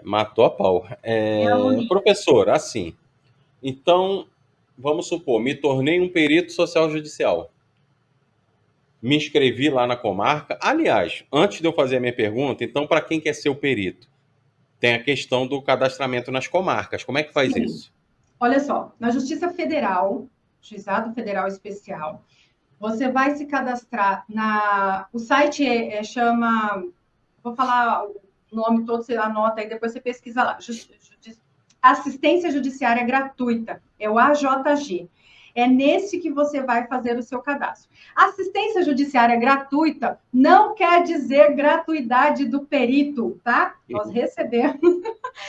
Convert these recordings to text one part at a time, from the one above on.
Matou a pau. É aluninho. Professor, assim, então, vamos supor, me tornei um perito social judicial. Me inscrevi lá na comarca. Aliás, antes de eu fazer a minha pergunta, então, para quem quer ser o perito, tem a questão do cadastramento nas comarcas. Como é que faz Sim. isso? Olha só, na Justiça Federal, Juizado Federal Especial, você vai se cadastrar na. O site chama. Vou falar o nome todo, você anota aí, depois você pesquisa lá. Assistência Judiciária Gratuita, é o AJG. É nesse que você vai fazer o seu cadastro. Assistência judiciária gratuita não quer dizer gratuidade do perito, tá? Nós recebemos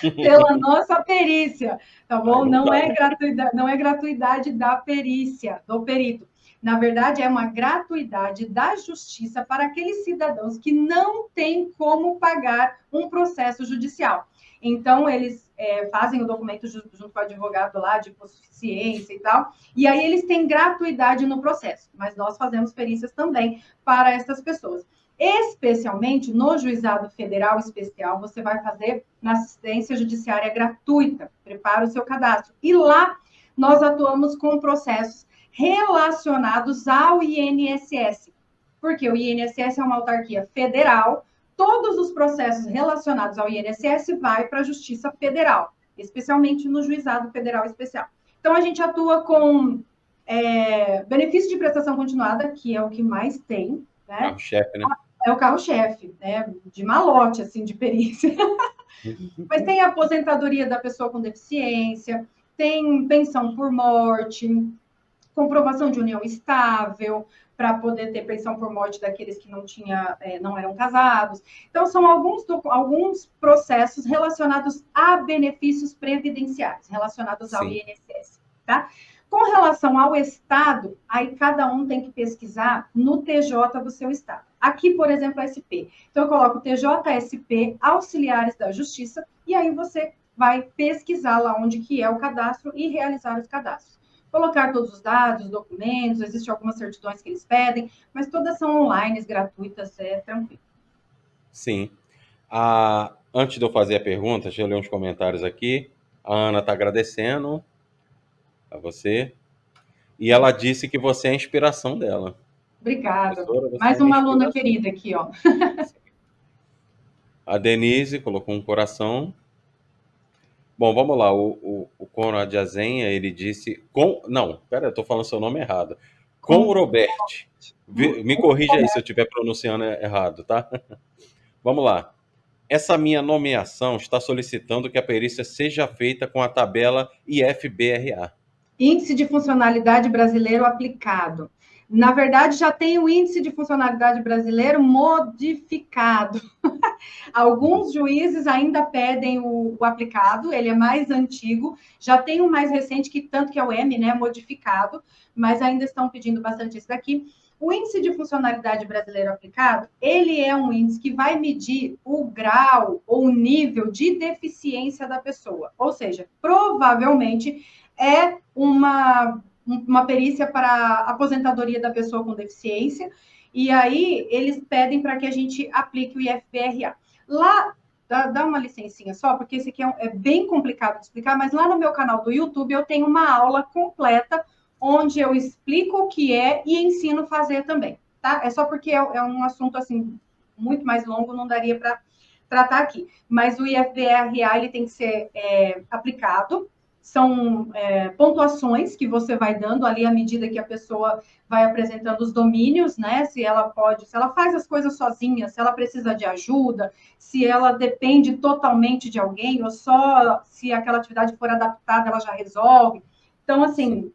pela nossa perícia, tá Aí bom? não dá, né? Não é gratuidade da perícia, do perito. Na verdade, é uma gratuidade da justiça para aqueles cidadãos que não têm como pagar um processo judicial. Então, eles fazem o documento junto com o advogado lá de hipossuficiência e tal, e aí eles têm gratuidade no processo, mas nós fazemos perícias também para essas pessoas. Especialmente no juizado federal especial, você vai fazer na assistência judiciária gratuita, prepara o seu cadastro. E lá nós atuamos com processos relacionados ao INSS, porque o INSS é uma autarquia federal, todos os processos relacionados ao INSS vai para a Justiça Federal, especialmente no Juizado Federal Especial. Então, a gente atua com benefício de prestação continuada, que é o que mais tem, né? Carro-chefe, né? É o carro-chefe, né? De malote, assim, de perícia. Mas tem a aposentadoria da pessoa com deficiência, tem pensão por morte, comprovação de união estável, para poder ter pensão por morte daqueles que não eram casados. Então, são alguns processos relacionados a benefícios previdenciários, relacionados ao Sim. INSS, tá? Com relação ao Estado, aí cada um tem que pesquisar no TJ do seu Estado. Aqui, por exemplo, a SP. Então, eu coloco TJSP, auxiliares da Justiça, e aí você vai pesquisar lá onde que é o cadastro e realizar os cadastros. Colocar todos os dados, documentos, existem algumas certidões que eles pedem, mas todas são online, gratuitas, é tranquilo. Sim. Antes de eu fazer a pergunta, deixa eu ler uns comentários aqui. A Ana está agradecendo a você. E ela disse que você é a inspiração dela. Obrigada. Professora, você Mais é minha uma aluna inspiração. querida aqui, ó. A Denise colocou um coração. Bom, vamos lá. O Conrad Azenha, ele disse. Não, pera, eu estou falando seu nome errado. Com o Com... Robert. Me corrija aí se eu estiver pronunciando errado, tá? Vamos lá. Essa minha nomeação está solicitando que a perícia seja feita com a tabela IFBRA. Índice de funcionalidade brasileiro aplicado. Na verdade, já tem o índice de funcionalidade brasileiro modificado. Alguns juízes ainda pedem o aplicado, ele é mais antigo, já tem um mais recente, que tanto que é o M, né, modificado, mas ainda estão pedindo bastante esse daqui. O índice de funcionalidade brasileiro aplicado, ele é um índice que vai medir o grau ou o nível de deficiência da pessoa. Ou seja, provavelmente é uma perícia para aposentadoria da pessoa com deficiência, e aí eles pedem para que a gente aplique o IFBRA. Lá, dá uma licencinha só, porque esse aqui é bem complicado de explicar, mas lá no meu canal do YouTube eu tenho uma aula completa onde eu explico o que é e ensino a fazer também, tá? É só porque é um assunto, assim, muito mais longo, não daria para tratar aqui. Mas o IFBRA, ele tem que ser aplicado, são pontuações que você vai dando ali à medida que a pessoa vai apresentando os domínios, né? Se ela faz as coisas sozinha, se ela precisa de ajuda, se ela depende totalmente de alguém, ou só se aquela atividade for adaptada, ela já resolve. Então, Sim. assim,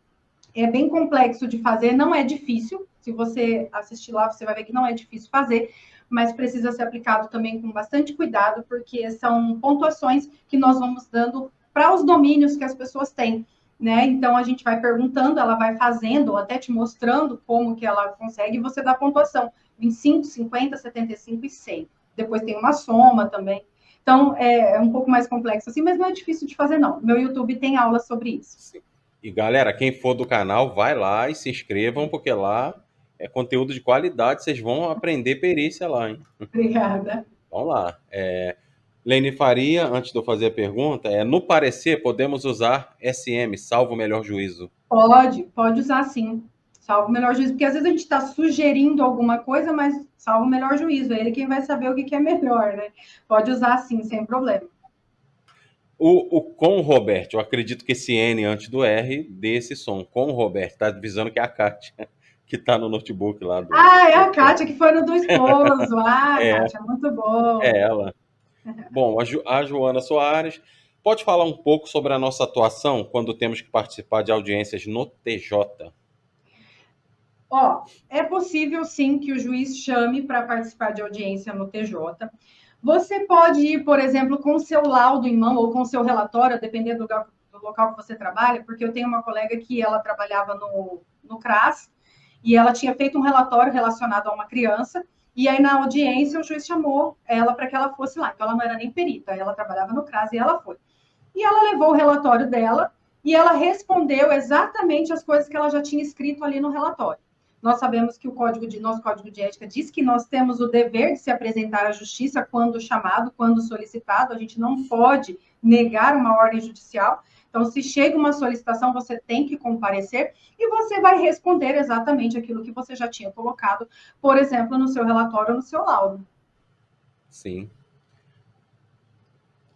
é bem complexo de fazer, não é difícil. Se você assistir lá, você vai ver que não é difícil fazer, mas precisa ser aplicado também com bastante cuidado, porque são pontuações que nós vamos dando para os domínios que as pessoas têm, né? Então a gente vai perguntando, ela vai fazendo, ou até te mostrando como que ela consegue, e você dá pontuação: 25, 50, 75 e 100. Depois tem uma soma também. Então é um pouco mais complexo assim, mas não é difícil de fazer, não. Meu YouTube tem aula sobre isso. Sim. E galera, quem for do canal, vai lá e se inscrevam, porque lá é conteúdo de qualidade, vocês vão aprender perícia lá, hein? Obrigada. Vamos lá. Lene Faria, antes de eu fazer a pergunta, no parecer podemos usar SM, salvo o melhor juízo. Pode usar sim. Salvo o melhor juízo, porque às vezes a gente está sugerindo alguma coisa, mas salvo o melhor juízo. É ele quem vai saber o que é melhor, né? Pode usar sim, sem problema. O com Robert, eu acredito que esse N antes do R dê esse som. Com Robert, está avisando que é a Kátia, que está no notebook lá do. Ah, é a Kátia, que foi no do esposo. Ah, É, Kátia, muito bom. é ela. Bom, a Joana Soares. Pode falar um pouco sobre a nossa atuação quando temos que participar de audiências no TJ? Ó, é possível sim que o juiz chame para participar de audiência no TJ. Você pode ir, por exemplo, com o seu laudo em mão ou com o seu relatório, dependendo do local que você trabalha, porque eu tenho uma colega que ela trabalhava no CRAS e ela tinha feito um relatório relacionado a uma criança, e aí na audiência o juiz chamou ela para que ela fosse lá. Então ela não era nem perita, ela trabalhava no CRAS e ela foi. E ela levou o relatório dela e ela respondeu exatamente as coisas que ela já tinha escrito ali no relatório. Nós sabemos que nosso código de ética diz que nós temos o dever de se apresentar à justiça quando chamado, quando solicitado. A gente não pode negar uma ordem judicial. Então, se chega uma solicitação, você tem que comparecer e você vai responder exatamente aquilo que você já tinha colocado, por exemplo, no seu relatório ou no seu laudo. Sim.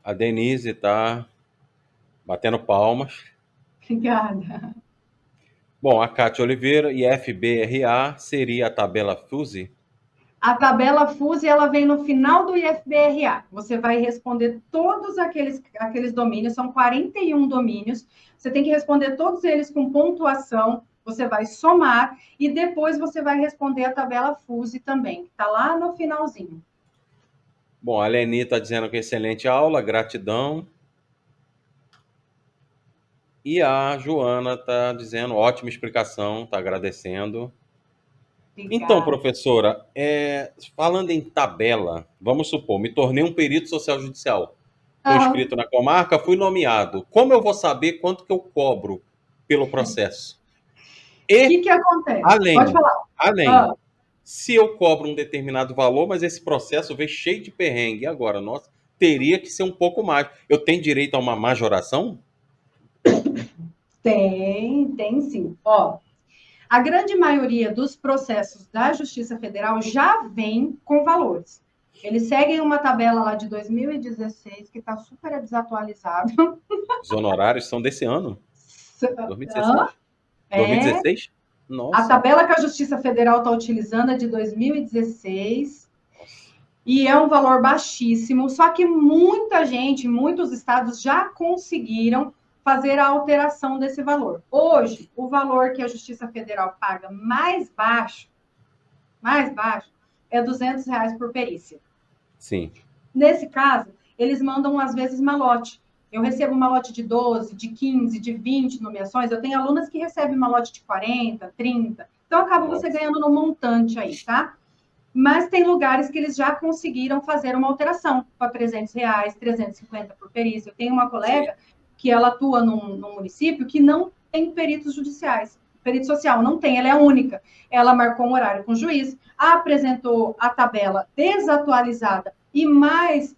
A Denise está batendo palmas. Obrigada. Bom, a Cátia Oliveira e FBRA seria a tabela FUSE? A tabela FUSE, ela vem no final do IFBRA. Você vai responder todos aqueles domínios, são 41 domínios. Você tem que responder todos eles com pontuação. Você vai somar e depois você vai responder a tabela FUSE também, que está lá no finalzinho. Bom, a Leni está dizendo que excelente aula, gratidão. E a Joana está dizendo ótima explicação, está agradecendo. Então, Obrigada. professora, falando em tabela, vamos supor, me tornei um perito social judicial. Estou Aham. inscrito na comarca, fui nomeado. Como eu vou saber quanto que eu cobro pelo processo? O E, que acontece? Pode além, falar. além, Ah, se eu cobro um determinado valor, mas esse processo veio cheio de perrengue, e agora, nossa, teria que ser um pouco mais. Eu tenho direito a uma majoração? tem sim. Ó, a grande maioria dos processos da Justiça Federal já vem com valores. Eles seguem uma tabela lá de 2016 que está super desatualizada. Os honorários são desse ano? 2016? É, 2016? a Nossa. tabela que a Justiça Federal está utilizando é de 2016 Nossa. e é um valor baixíssimo. Só que muita gente, muitos estados já conseguiram fazer a alteração desse valor. Hoje, o valor que a Justiça Federal paga mais baixo, é R$ 200 por perícia. Sim. Nesse caso, eles mandam, às vezes, malote. Eu recebo uma lote de 12, de 15, de 20 nomeações. Eu tenho alunas que recebem uma lote de 40, 30. Então, acaba você Nossa. ganhando no montante aí, tá? Mas tem lugares que eles já conseguiram fazer uma alteração para R$ 300, 350 por perícia. Eu tenho uma Sim. colega que ela atua num município que não tem peritos judiciais. Perito social não tem, ela é a única. Ela marcou um horário com o juiz, apresentou a tabela desatualizada e mais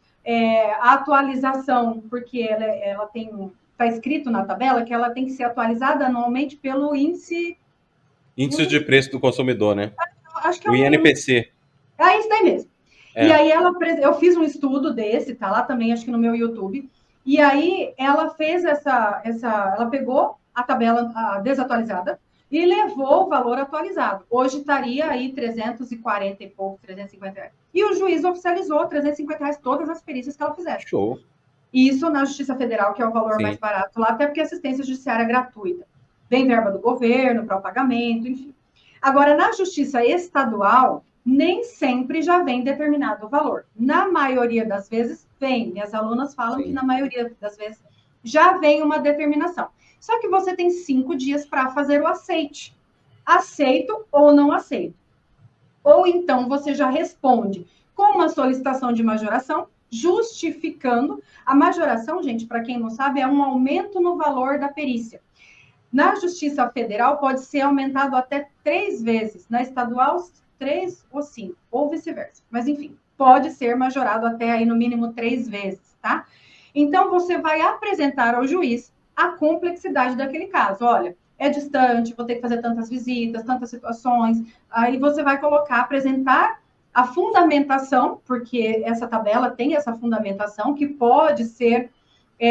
a atualização, porque ela tem, está escrito na tabela que ela tem que ser atualizada anualmente pelo índice. Índice de preço do consumidor, né? Acho que é O um. INPC. É isso daí mesmo. E É. aí eu fiz um estudo desse, tá lá também, acho que no meu YouTube. E aí ela fez ela pegou a tabela desatualizada e levou o valor atualizado. Hoje estaria aí 340 e pouco, R$ 350. E o juiz oficializou R$ 350 todas as perícias que ela fizesse. Show. Isso na Justiça Federal, que é o valor mais Sim. barato lá, até porque a assistência judiciária é gratuita. Vem verba do governo para o pagamento, enfim. Agora, na Justiça Estadual, nem sempre já vem determinado o valor. Na maioria das vezes, vem. Minhas alunas falam que Sim. na maioria das vezes já vem uma determinação. Só que você tem 5 dias para fazer o aceite. Aceito ou não aceito. Ou então você já responde com uma solicitação de majoração, justificando. A majoração, gente, para quem não sabe, é um aumento no valor da perícia. Na Justiça Federal, pode ser aumentado até 3 vezes. Na estadual, 3 ou 5, ou vice-versa. Mas, enfim, pode ser majorado até aí no mínimo 3 vezes, tá? Então, você vai apresentar ao juiz a complexidade daquele caso. Olha, é distante, vou ter que fazer tantas visitas, tantas situações. Aí você vai colocar, apresentar a fundamentação, porque essa tabela tem essa fundamentação que pode ser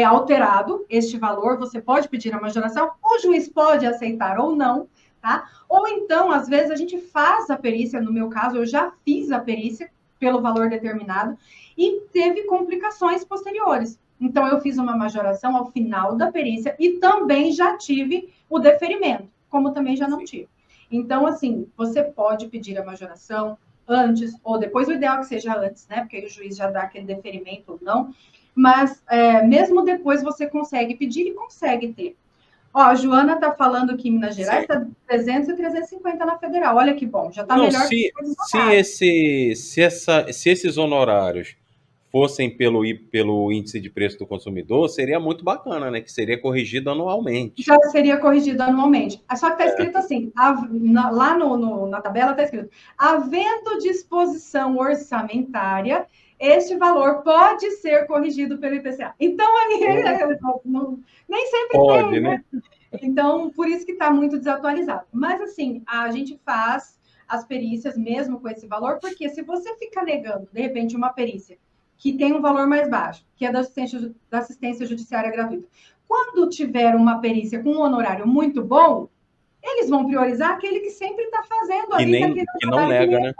alterado este valor, você pode pedir a majoração, o juiz pode aceitar ou não, tá? Ou então, às vezes, a gente faz a perícia, no meu caso, eu já fiz a perícia pelo valor determinado e teve complicações posteriores. Então, eu fiz uma majoração ao final da perícia e também já tive o deferimento, como também já não tive. Então, assim, você pode pedir a majoração antes ou depois, o ideal é que seja antes, né? Porque aí o juiz já dá aquele deferimento ou não. Mas, mesmo depois, você consegue pedir e consegue ter. Ó, a Joana está falando que em Minas Gerais está 300 e 350 na federal. Olha que bom, já está melhor que se esses honorários fossem pelo índice de preço do consumidor, seria muito bacana, né? Que seria corrigido anualmente. Já seria corrigido anualmente. Só que está escrito assim, lá na tabela está escrito, havendo disposição orçamentária, este valor pode ser corrigido pelo IPCA. Então, nem sempre pode, tem, né? Então, por isso que está muito desatualizado. Mas, assim, a gente faz as perícias mesmo com esse valor, porque se você fica negando, de repente, uma perícia que tem um valor mais baixo, que é da assistência judiciária gratuita, quando tiver uma perícia com um honorário muito bom, eles vão priorizar aquele que sempre está fazendo ali naquele que não nega, né?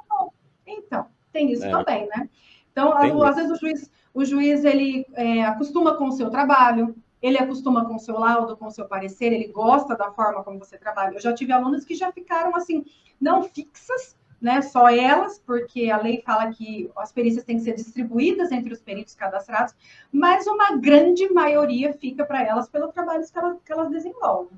Então, tem isso também, né? Então, às vezes o juiz ele acostuma com o seu trabalho, ele acostuma com o seu laudo, com o seu parecer, ele gosta da forma como você trabalha. Eu já tive alunos que já ficaram assim, não fixas, né? Só elas, porque a lei fala que as perícias têm que ser distribuídas entre os peritos cadastrados, mas uma grande maioria fica para elas pelo trabalho que elas desenvolvem.